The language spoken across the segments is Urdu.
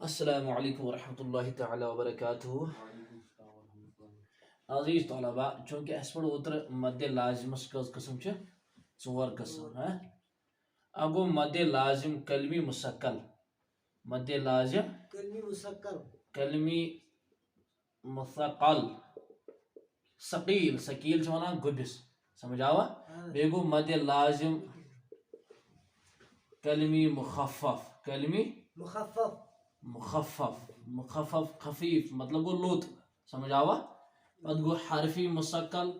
السلام علیکم ورحمۃ اللہ تعالی وبرکاتہ. عزیز طلبا چونکہ اس پہ اوتر مد لازمس کس قسم ژور قسم اگو مد لازم کلمی مستقل مد لازم کلمی مثقل ثقیل ثقیل ونان گبس سمجھ آوا بیٚیہِ گوٚو مد لازم کلمی مخفف مخفف خفیف مطلب گو لوت سمجھ آوا پتہ گو حرفی مستقل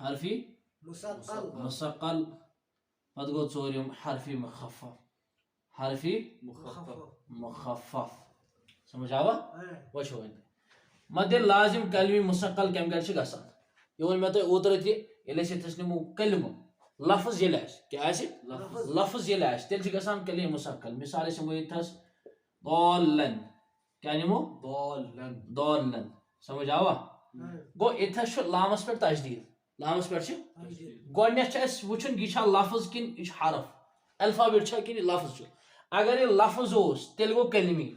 حرفی مستقل پتہ گو ژوٗرِم حرفی مخفف سمجھ آوا وچھو وۄنۍ مد لازم کلمی مستقل کم گھر گژھان یہ ون مے تۄہہِ اوترٕ تہِ ییٚلہِ أسۍ ییٚتھس نِمو کلمہٕ لفظ ییٚلہِ آسہِ کیٛاہ آسہِ لفظ ییٚلہِ آسہِ تیٚلہِ چھِ گژھان کلیم مستقل مثال أسۍ نِمو ییٚتھس ضالن کیٛاہ نِمو ضالن سمجھ آوا گوٚو ییٚتھس چھُ لامس پٮ۪ٹھ تشدیٖد لامس پٮ۪ٹھ چھِ گۄڈنٮ۪تھ چھُ اَسہِ وٕچھُن یہِ چھا لفظ کِنہٕ یہِ چھُ حرف الفابیٹ چھا کِنہٕ یہِ لفظ چھُ اگر یہِ لفظ اوس تیٚلہِ گوٚو کلمی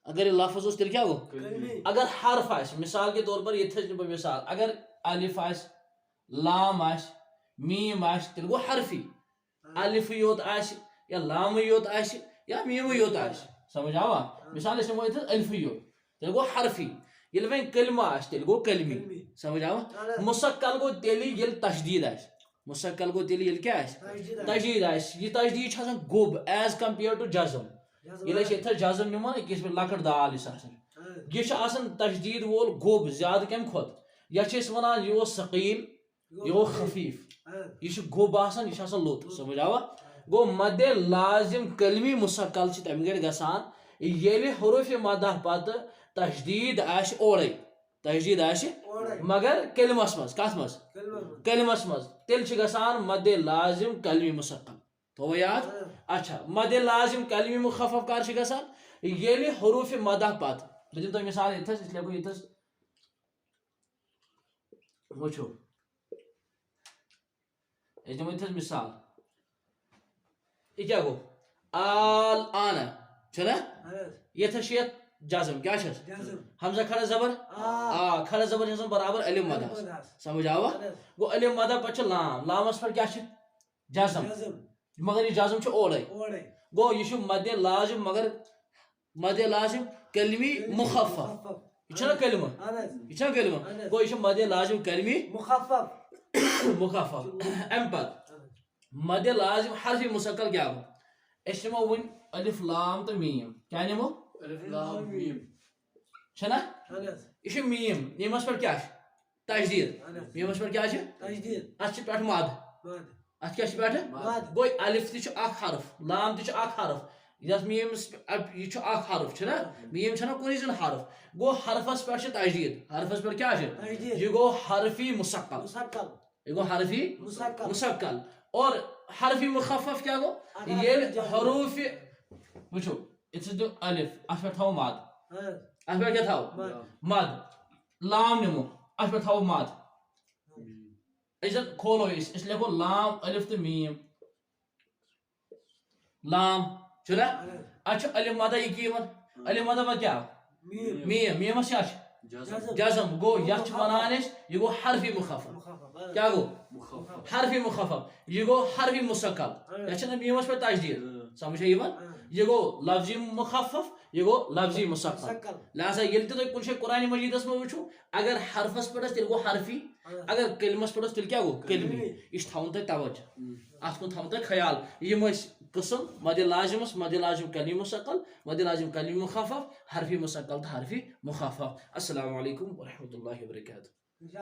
اگر یہِ لفظ اوس تیٚلہِ کیٛاہ گوٚو اگر حرف آسہِ مثال کے طور پر ییٚتھس نِمہٕ بہٕ مثال اگر الف آسہِ لام آسہِ میٖم آسہِ تیٚلہِ گوٚو حرفی الفٕے یوت آسہِ یا لامٕے یوت آسہِ یا میٖمٕے یوت آسہِ سمجھ آوا مثال أسۍ نِمو ییٚتھس الفٕے یوت تیٚلہِ گوٚو حرفی ییٚلہِ وۄنۍ کلمہٕ آسہِ تیٚلہِ گوٚو کلمی سمجھ آوا مستقل گوٚو تیٚلہِ ییٚلہِ تشدیٖد آسہِ مستقل گوٚو تیٚلہِ ییٚلہِ کیٛاہ آسہِ تشدیٖد آسہِ یہِ تشدیٖد چھُ آسان گوٚب ایز کمپیٲرڈ ٹُو جزم ییٚلہِ أسۍ ییٚتھس جزم نِمو نا أکِس پٲٹھۍ لۄکٕٹ دال یُس آسان چھُ یہِ چھُ آسان تشدیٖد وول گوٚب زیادٕ کمہِ کھۄتہٕ یتھ چھِ أسۍ ونان یہِ اوس ثقیل یہِ اوس خفیف یہ گوٚب آسان یہ لوٚت سمجھ آوا گوٚو مد لازم کلمی مستقل چھِ تمہِ گرِ گژھان ییٚلہِ حروفِ مدہ پتہٕ تشدیٖد آسہِ اورے تشدیٖد آسہِ مگر کلمس منٛز کتھ منٛز کلمس منٛز تیٚلہِ چھِ گژھان مد لازم کلمی مستقل تھوٚوٕ یاد اچھا مد لازم کلمی مخفف کر چھِ گژھان ییٚلہِ حروفِ مدہ پتہٕ بہٕ دِمہٕ تۄہہِ مثال ییٚتھس أسۍ لیکھو ییٚتھس وٕچھو أسۍ دِمو ییٚتھس مثال یہِ کیٛاہ گوٚو آل آنا چھُنہ ییٚتھس چھُ یتھ جزم کیٛاہ چھس حمزہ کھڑا زبر آ کھڑا زبر چھِ آسان برابر الف مدہ سمجھ آوا گوٚو الف مدہ پتہٕ چھُ لام لامس پٮ۪ٹھ کیٛاہ چھِ جزم مگر یہِ جزم چھُ اورے گوٚو یہِ چھُ مد لازم مگر مد لازم کلمی مخفف یہ چھُنہ کلمہٕ یہ چھُنہ کلمہٕ گوٚو یہِ چھُ مد لازم کلمی مخفف امہِ پتہٕ مد لازم حرفی مستقل کیٛاہ گوٚو أسۍ نِمو وۄنۍ الف لام تہٕ میٖم کیٛاہ نِمو چھُنہ یہِ چھُ میٖم میٖمس پٮ۪ٹھ کیٛاہ چھُ تشدیٖد میٖمس پٮ۪ٹھ کیٛاہ چھُ اتھ چھُ پٮ۪ٹھٕ مد اتھ کیٛاہ چھُ پٮ۪ٹھٕ گوٚو الف تہِ چھُ اکھ حرف لام تہِ چھُ اکھ حرف یتھ میٖمس یہِ چھُ اکھ حرف چھُنہ میٖم چھنہ کُنی زٔنۍ حرف گوٚو حرفس پٮ۪ٹھ چھِ تشدیٖد حرفس پٮ۪ٹھ کیٛاہ چھِ یہِ گوٚو حرفی مستقل یہ گو حرفی مستقل اور حرفی مخفف کیا گو یہ حروف وچھو اتس دو الف اتھ پہ تھاو مد اتھ پہ کیا تھاو مد لام نمو اتھ پہ تھاو مد اس کھولو اس لکھو لام الف تو میم لام چھنا اچھا الف مدہ یہ کی الف مدہ مد کیا میم میمس کیا جزم گو یتھ ونان یہ گو حرفی مخفف کیا گو حرفی مخفف یہ گو حرفی مستقل یہ چھنہ میمس پہ تشدیٖد سمجھ یہ گو لفظی مخفف یہ گو لفظی مستقل لہذا ییٚلہِ تہِ تُہۍ کُنہِ جایہِ قرآنِ مجیدس منٛز وٕچھو اگر حرفس پٮ۪ٹھ تیٚلہِ گوٚو حرفی اگر کلمس پٮ۪ٹھ تیٚلہِ کیٛاہ گوٚو کلمی یہِ چھُ تھاوُن تۄہہِ توجہ اتھ کُن تھاوُن تۄہہِ خیال یِم ٲسۍ قٕسم مد لازمس مد لازم کلمی مستقل مد لازم کلمی مخفف حرفی مستقل تہٕ حرفی مخفف. السلام علیکم ورحمۃ اللہ وبرکاتہ.